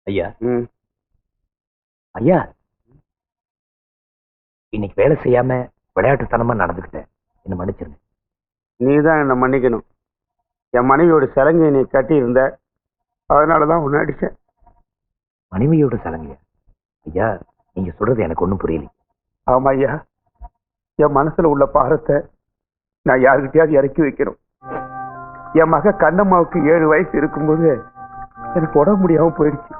ஐயா ஐயா, இன்னைக்கு வேலை செய்யாம விளையாட்டுத்தனமா நடந்துக்கிட்டேன், என்ன மன்னிச்சிருங்க. நீதான் என்ன மன்னிக்கணும். என் மனைவியோட சலங்கை நீ கட்டி இருந்த, அதனாலதான் உன்னை அடிச்சேன். மனைவியோட சலங்கையா? ஐயா, நீங்க சொல்றது எனக்கு ஒண்ணும் புரியல. ஆமா ஐயா, என் மனசுல உள்ள பாரத்தை நான் யாருக்கிட்டையாவது இறக்கி வைக்கணும். என் மக கண்ணம்மாவுக்கு 7 வயசு இருக்கும்போது எனக்கு உடம்பு முடியாம போயிடுச்சு.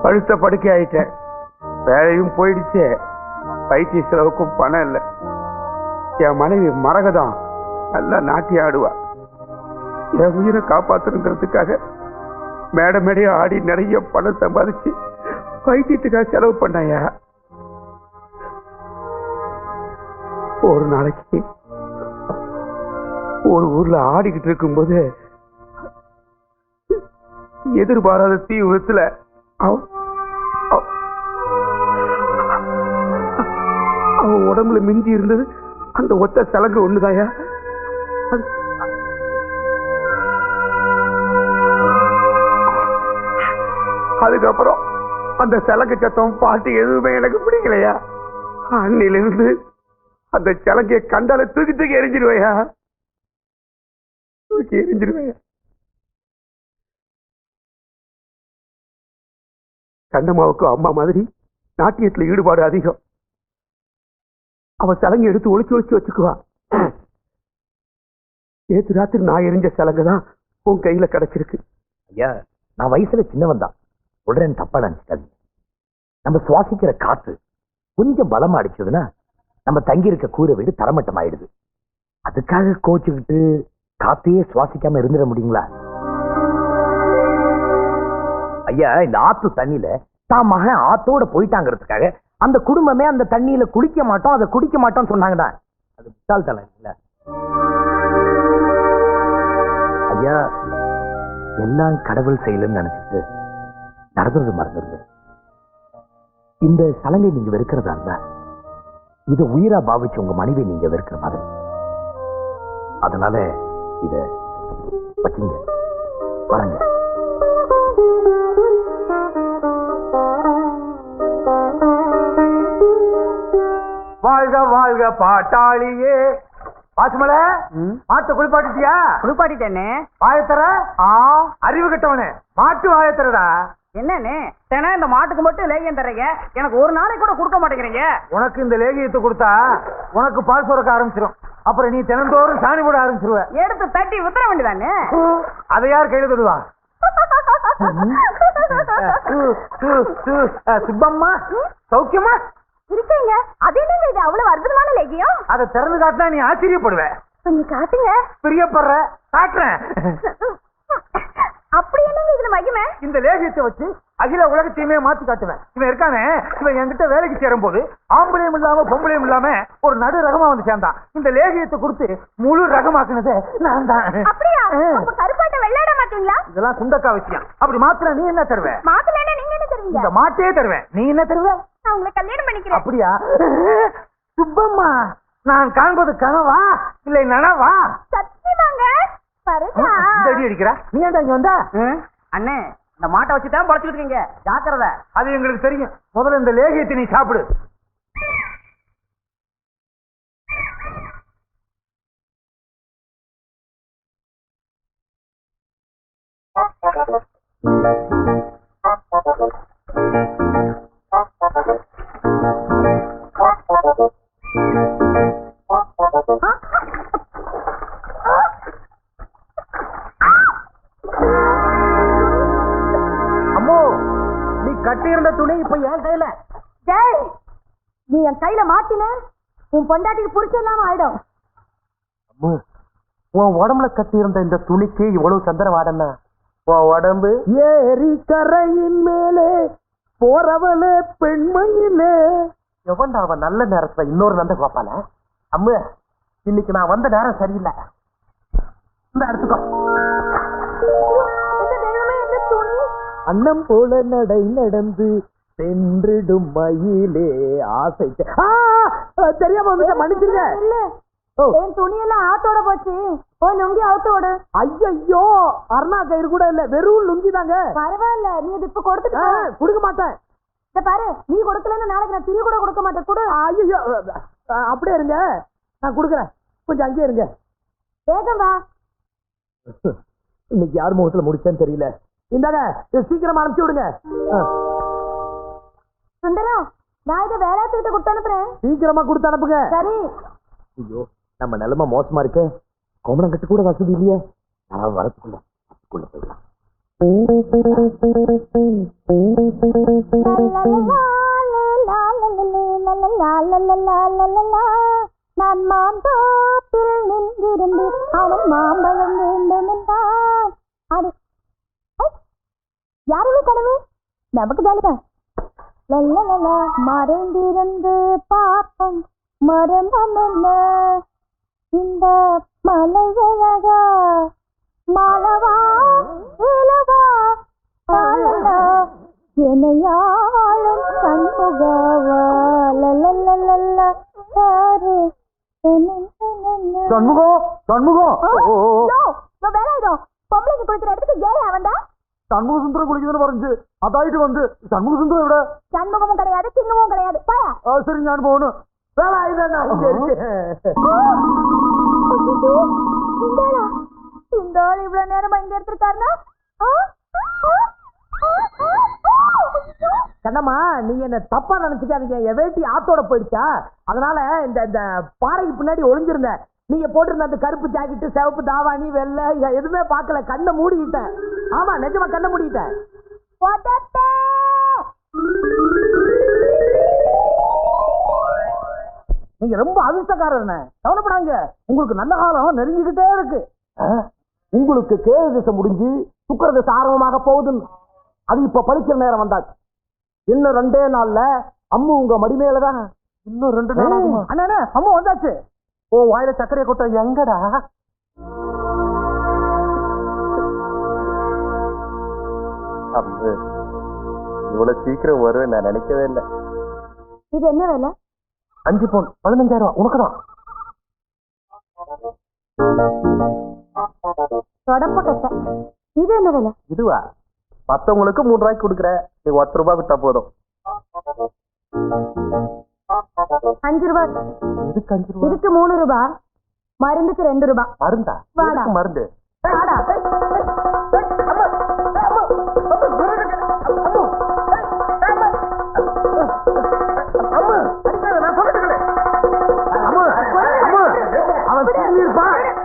பழுத்த படுக்கை ஆயிட்டேன். வேலையும் போயிடுச்சு. வைத்திய செலவுக்கும் பணம் இல்லை. என் மனைவி மரகதான் நல்லா நாட்டி ஆடுவா. என் உயிரை காப்பாற்றணுங்கிறதுக்காக மேடை மேடையா ஆடி நிறைய பணம் சம்பாதிச்சு வைத்தியத்துக்காக செலவு பண்ணாயா. ஒரு நாளைக்கு ஒரு ஊர்ல ஆடிக்கிட்டு இருக்கும்போது எதிர்பாராத தீ விபத்துல அவன் உடம்புல மிஞ்சி இருந்தது அந்த ஒத்த சலங்கு ஒண்ணுதாயா. அதுக்கப்புறம் அந்த சலங்கு சத்தம் பாட்டு எதுவுமே எனக்கு பிடிக்கலையா. அன்னிலிருந்து அந்த சலங்கையை கண்டால தூக்கி தூக்கி எரிஞ்சிருவையா, தூக்கி எரிஞ்சிருவையா. கண்ணம்மாவுக்கு அம்மா மாதிரி நாட்டியத்துல ஈடுபாடு அதிகம். அவ சலங்கை எடுத்து ஒளிச்சு ஒளிச்சு வச்சுக்குவா. நேற்று ராத்திரி நான் எரிஞ்ச சலங்கை தான் உன் கையில கிடைச்சிருக்கு. ஐயா, நான் வயசுல சின்னவன் தான், உடனே தப்பா நினைச்சிட்டாங்க. நம்ம சுவாசிக்கிற காத்து கொஞ்சம் பலமா அடிச்சதுன்னா நம்ம தங்கி இருக்க கூரை வீடு தரமட்டம் ஆயிடுது. அதுக்காக கோச்சுக்கிட்டு காத்தையே சுவாசிக்காம இருந்துட முடியுங்களா? ஐயா, இந்த ஆத்து தண்ணியில தான் மகன் ஆத்தோட போயிட்டாங்கிறதுக்காக அந்த குடும்பமே அந்த தண்ணியில குளிக்க மாட்டோம், அதை குடிக்க மாட்டோம் சொன்னாங்கடா. அது முட்டாள்தனம் இல்ல ஐயா. எல்லாம் கடவுள் செயலுன்னு நினைச்சிட்டு நடந்தது மறந்துருது. இந்த சலங்கை நீங்க வெறுக்கிறதா இருந்தா இதை உயிரா பாவிச்சு உங்க மனைவி நீங்க வெறுக்கிற மாதிரி. அதனால இத வச்சுங்க, வரங்க. வாழ்க வாழ்க பாட்டாளியே. பாசுமல, மாட்டு குளிப்பாட்டிட்டியா? குளிப்பாட்டிட்டேனே. வாயத்தர அறிவு கட்டவனே, மாட்டு வாயத்தரடா. என்னன்னு தினம் இந்த மாட்டுக்கு மட்டும் லேகியம் தர்றீங்க, எனக்கு ஒரு நாளைக்கு கூட கொடுக்க மாட்டேங்கிறீங்க. உனக்கு இந்த லேகியத்தை கொடுத்தா உனக்கு பால் சுரக்க ஆரம்பிச்சிடும். அப்புறம் நீ தினந்தோறும் சாணி போட ஆரம்பிச்சிருவ. எடுத்து தட்டி வித்தர வேண்டியதானே. அதை யார் கையில தொடுவா? சுப்பம்மா, சௌக்கியமா இருக்கீங்க? அது என்னங்க இது அவ்வளவு அற்புதமான லேகியம்? அதை திறந்து காட்டினா நீ ஆச்சரியப்படுவ. கொஞ்சம் காட்டுங்க. பிரியப்படுற, காட்டுறேன். அப்படி என்னங்க இதுல மகிமை? இந்த லேகியத்தை வச்சு அகில உலகத்தையுமே மாத்தி காட்டுவேன். இவன் இருக்கானே, இவன் என்கிட்ட வேலைக்கு சேரும் போது ஆம்பளையும் இல்லாம பொம்பளையும் இல்லாம ஒரு நடு ரகமா வந்து சேர்ந்தான். இந்த லேகியத்தை கொடுத்து முழு ரகமாக்குனது நான் தான். அப்படியா? அப்ப கருப்பாட்ட வெள்ளாட மாட்டீங்களா? இதெல்லாம் சுண்டக்கா விஷயம். அப்படி மாத்திர நீ என்ன தருவ? மாத்தலன்னா நீங்க என்ன தருவீங்க? இந்த மாட்டே தருவேன். நீ என்ன தருவ? நான் உங்களை கல்யாணம் பண்ணிக்கிறேன். அப்படியா? சுப்பம்மா, நான் காண்பது கனவா இல்லை நனவா? சத்தியமாங்க. அடி அடிக்கிறா. நீ ஏன்டா இங்க வந்த? அண்ணே, இந்த மாட்டை வச்சுதான் பழச்சுக்கிட்டு இருக்கீங்க, ஜாக்கிரதை. அது எங்களுக்கு தெரியும். முதல்ல இந்த லேகியத்தை நீ சாப்பிடு. கட்டியிருந்த துணி இப்ப என் கையில. ஜெய், நீ என் கையில மாட்டின உன் பொண்டாட்டிக்கு புடிச்ச இல்லாம ஆயிடும். உன் உடம்புல கட்டியிருந்த இந்த துணிக்கு இவ்வளவு சந்திரவாடன்னா உன் உடம்பு ஏரி கரையின் மேலே போறவளே பெண்மையிலே. எவன்டா அவன் நல்ல நேரத்துல இன்னொரு நந்த கோப்பால? அம்மு, இன்னைக்கு நான் வந்த நேரம் சரியில்லை. இந்த எடுத்துக்கோ. அன்னம் போல நடை நடந்து சென்றிடும் மயிலே ஆசை. தெரியாம வந்து மன்னிச்சிருங்க. என் துணியெல்லாம் ஆத்தோட போச்சு. ஓ லுங்கி அவுத்து விடு. ஐயோ அருணா கயிறு கூட இல்ல, வெறும் லுங்கி தாங்க. பரவாயில்ல, நீ இது இப்ப கொடுத்துட்டு கொடுக்க மாட்டேன். பாரு, நீ கொடுக்கலன்னு நாளைக்கு நான் டீ கூட கொடுக்க மாட்டேன். கொடு. ஐயோ அப்படியே இருங்க, நான் கொடுக்குறேன். கொஞ்சம் அங்கேயே இருங்க. வேகம் வா. இன்னைக்கு யார் முகத்துல முடிச்சேன்னு தெரியல. இந்தாங்க, சீக்கிரமா அனுப்பிச்சு விடுங்க. சுந்தரம், நான் இதை வேலையாத்துக்கிட்ட கொடுத்து அனுப்புறேன். சீக்கிரமா கொடுத்து அனுப்புங்க. சரி. ஐயோ, நம்ம நிலைமை மோசமா இருக்கே. கோமணம் கட்டு கூட வசதி இல்லையே. நான் வரத்துக்குள்ள போயிடலாம். நான் மாந்தோப்பில் நின்றிருந்து அவன் மாம்பழம் வேண்டும் என்றான். அது யாருமே கடவுள், நமக்கு ஜாலிதான். மறைந்திருந்து பாப்பம் மரமம் என்ன இந்த மலையழகா மாலவா இலவா என்னையாளும் சண்முகவா சண்முகம் சண்முகம் வேலாயுதம், பொம்பளைக்கு குளிக்கிற இடத்துக்கு ஏன் அவன்டா? சண்முக சுந்தரம் குளிக்குதுன்னு வரைஞ்சு அதாயிட்டு வந்து சண்முக சுந்தரம் விட சண்முகமும் கிடையாது, சிங்கமும் கிடையாது. பாயா சரி, நான் போகணும். இந்த ஆள் இவ்வளவு நேரமா இங்க எடுத்திருக்காருன்னா, கண்ணம்மா, நீங்க என்ன தப்பா நினைச்சுக்காதீங்க. என் வேட்டி ஆத்தோட போயிடுச்சா, அதனால இந்த பாறைக்கு பின்னாடி ஒளிஞ்சிருந்தேன். நீங்க போட்டிருந்த அந்த கருப்பு ஜாக்கெட்டு, சிவப்பு தாவாணி, வெள்ளை எதுவுமே பார்க்கல. கண்ணை மூடிக்கிட்டேன். ஆமா, நிஜமா கண்ணை மூடிக்கிட்டேன். நீங்க ரொம்ப அதிர்ஷ்டக்காரர், கவலைப்படாங்க. உங்களுக்கு நல்ல காலம் நெருங்கிக்கிட்டே இருக்கு. உங்களுக்கு கேது திசை முடிஞ்சு சுக்கிர திசை ஆரம்பமாக போகுதுன்னு அது இப்ப பழிக்கிற நேரம் வந்தாச்சு. இன்னும் 2 நாள்ல அம்மு உங்க மடிமேலதான். இன்னும் 2 நாள் அண்ணா, அம்மு வந்தாச்சு. ஓ வாயில சர்க்கரையை கொட்ட எங்கடா? அம்மு, இவ்வளவு சீக்கிரம் வருவேன் நான் நினைக்கவே இல்லை. இது என்ன வேலை? 5 பவுன் 15,000 உனக்குதான். தொடப்ப கட்ட. இது என்ன வேலை? இதுவா? மத்தவங்களுக்கு 3 ரூபாய்க்கு கொடுக்குற, நீ 10 ரூபாய் விட்டா போதும். 5 ரூபாய். இதுக்கு 5 ரூபாய்? இதுக்கு 3 ரூபாய், மருந்துக்கு 2 ரூபாய். மருந்தா? வாடா. மருந்து வாடா.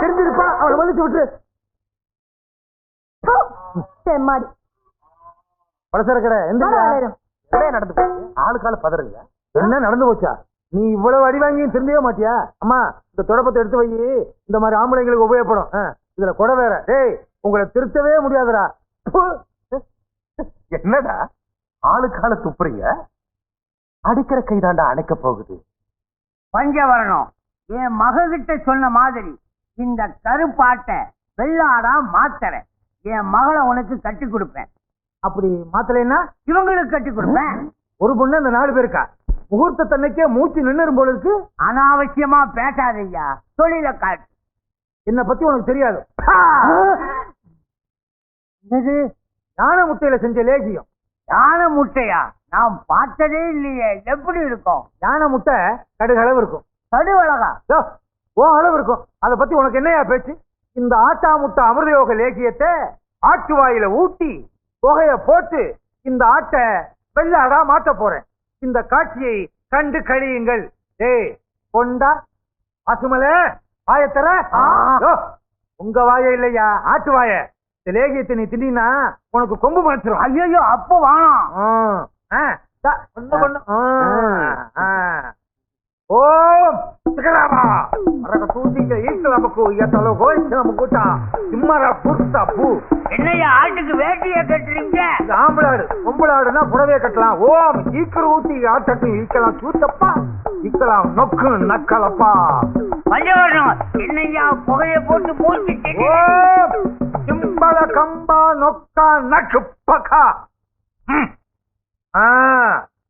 தெரிஞ்சிருப்பா, அவளை வலிச்சு விட்டு. செம்மாடி பலசரக்கடை எந்த நடந்து போச்சு. ஆளுக்கால பதறீங்க. என்ன நடந்து போச்சா? நீ இவ்வளவு அடி வாங்கி திரும்பவே மாட்டியா? அம்மா, இந்த தொடப்பத்தை எடுத்து வை. இந்த மாதிரி ஆம்பளைங்களுக்கு உபயோகப்படும். இதுல கொடை வேற. டேய், உங்களை திருத்தவே முடியாதுடா. என்னடா ஆளுக்கால துப்புறீங்க? அடிக்கிற கைதாண்டா அணைக்க போகுது. பஞ்சம் வரணும். என் மகிட்ட சொன்ன மாதிரி இந்த கருப்பாட்டை வெள்ளாடா மாத்தற. என் மகளை உனக்கு கட்டி கொடுப்பேன். அப்படி மாத்தலைன்னா இவங்களுக்கு கட்டி கொடுப்பேன். ஒரு பொண்ணு அந்த 4 பேருக்கா? முகூர்த்த தன்னைக்கே மூச்சு நின்னுரும் போல இருக்கு. அனாவசியமா பேசாதய்யா, தொழில காட்டு. என்னை பத்தி உனக்கு தெரியாது. இது யானை முட்டையில செஞ்ச லேகியம். யானை முட்டையா? நான் பார்த்ததே இல்லையே. எப்படி இருக்கும்? யானை முட்டை கடுகளவு இருக்கும். கடுவழகா? ஓ அளவு இருக்கும். அதை பத்தி உனக்கு என்னையா பேச்சு? இந்த ஆட்டா முட்டை அமிர்தயோக லேகியத்தை ஆட்டு வாயில ஊட்டி புகைய போட்டு இந்த ஆட்டை வெள்ளாடா மாட்ட போறேன். இந்த காட்சியை கண்டு கழியுங்கள். ஏய் கொண்டா ஆசுமல வாயத்தர. உங்க வாய இல்லையா, ஆட்டு வாய. இந்த லேகியத்தை நீ தின்னா உனக்கு கொம்பு மறைச்சிரும். ஐயோ, அப்போ வாணும். ஓம் சிகராமா அரக தூதிங்க ஈஸ்வரமக்கு யதலோ கோயிச்சமக்குட்டா சிம்மர புர்தா பூ. என்னையா ஆட்டுக்கு வேட்டிய கட்டுறீங்க? ஆம்பளாடு பொம்பளாடுனா புடவைய கட்டலாம். ஓம் ஈக்கரு ஊத்தி ஆட்டட்டு ஈக்கலாம் சூத்தப்பா ஈக்கலாம் நொக்கு நக்கலப்பா. பஞ்சவரணம் என்னையா புகைய போட்டு மூச்சிட்டு. ஓம் சிம்பல கம்பா நொக்கா நக்கு பக்கா.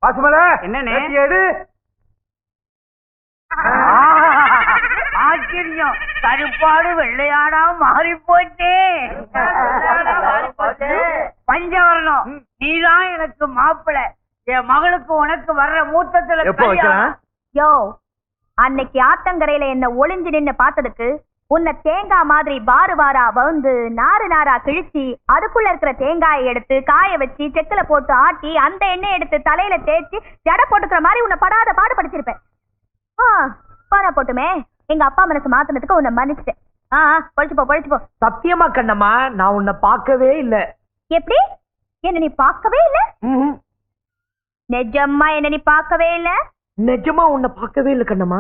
பாசுமல என்னனே எடு. ஆச்சரியம், கருப்பாடு வெள்ளையாடா மாறி போச்சே. பஞ்சவர்ணம், நீதான் எனக்கு மாப்பிள்ளை. என் மகளுக்கு உனக்கு வர்ற மூத்தத்துல எப்போ வைக்கலாம்? யோ, அன்னைக்கு ஆத்தங்கரையில என்ன ஒளிஞ்சு நின்னு பார்த்ததுக்கு உன்னை தேங்காய் மாதிரி வாரு வாரா வந்து நாறு நாரா கிழிச்சு அதுக்குள்ள இருக்கிற தேங்காயை எடுத்து காய வச்சு செக்குல போட்டு ஆட்டி அந்த எண்ணெய் எடுத்து தலையில தேய்ச்சி ஜடை போட்டுக்கிற மாதிரி உன்னை படாத பாடு படிச்சிருப்பேன். பாரா போட்டுமே, எங்க அப்பா மனசு மாத்தினதுக்கு உன்னை மன்னிச்சிட்டேன். பொழிச்சு போ. சத்தியமா கண்ணம்மா, நான் உன்னை பார்க்கவே இல்ல. எப்படி? என்ன நீ பார்க்கவே இல்ல? நிஜம்மா என்ன நீ பார்க்கவே இல்ல? நிஜமா உன்னை பார்க்கவே இல்ல கண்ணம்மா.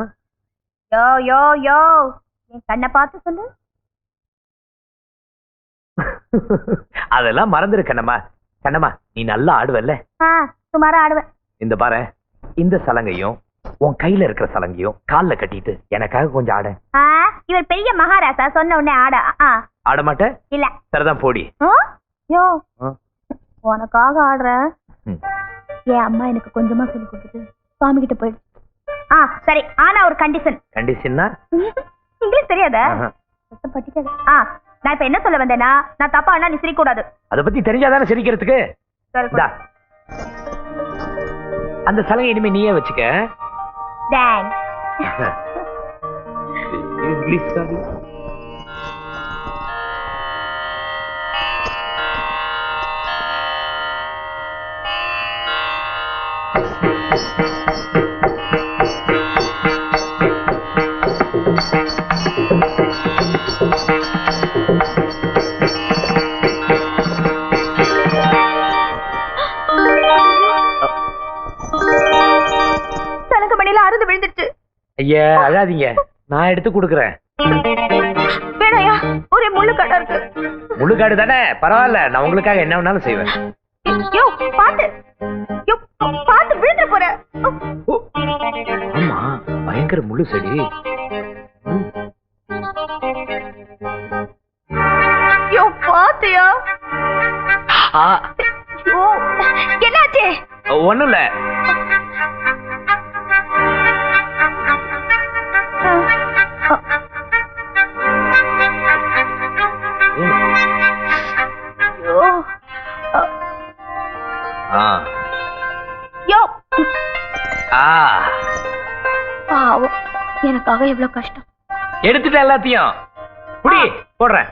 யோ யோ யோ, என் கண்ணை பார்த்து சொல்லு. அதெல்லாம் மறந்துரு கண்ணம்மா. கண்ணம்மா, நீ நல்லா ஆடுவல்ல? சுமாரா ஆடுவேன். இந்த பாரு, இந்த சலங்கையும் உன் கையில இருக்கிற சலங்கையும் கால்ல கட்டிட்டு எனக்காக கொஞ்சம் ஆட. இவர் பெரிய மகாராசா, சொன்ன உடனே ஆட ஆட மாட்டேன் இல்ல. சரிதான் போடி. யோ, உனக்காக ஆடுறேன். என் அம்மா எனக்கு கொஞ்சமா சொல்லி கொடுத்துட்டு சுவாமி கிட்ட போயிடு. சரி, ஆனா ஒரு கண்டிஷன். கண்டிஷன்னா? இங்கிலீஷ் தெரியாத? நான் இப்ப என்ன சொல்ல வந்தேன்னா, நான் தப்பா ஆனா நீ சிரிக்க கூடாது. அத பத்தி தெரிஞ்சாதானே சிரிக்கிறதுக்கு. அந்த சலங்கை இனிமே நீயே வச்சுக்க. இங்கிலீஷ் அறுந்து விழுந்துட்டு. ஐயா அழாதீங்க, நான் எடுத்து கொடுக்கறேன். வேணாயா, ஒரே முள்ளுக்காடா இருக்கு. முள்ளுக்காடு தானே, பரவாயில்ல, நான் உங்களுக்காக என்ன வேணாலும் செய்வேன். யோ பாத்து, யோ பாத்து விழுந்துற போற. ஆமா, பயங்கர முள்ளு செடி. யோ பாத்தியா? என்னாச்சு? ஒண்ணும் இல்ல. எனக்காக எவ்வளவு கஷ்டம். எடுத்துட்டு எல்லாத்தையும் புடி போடுறேன்.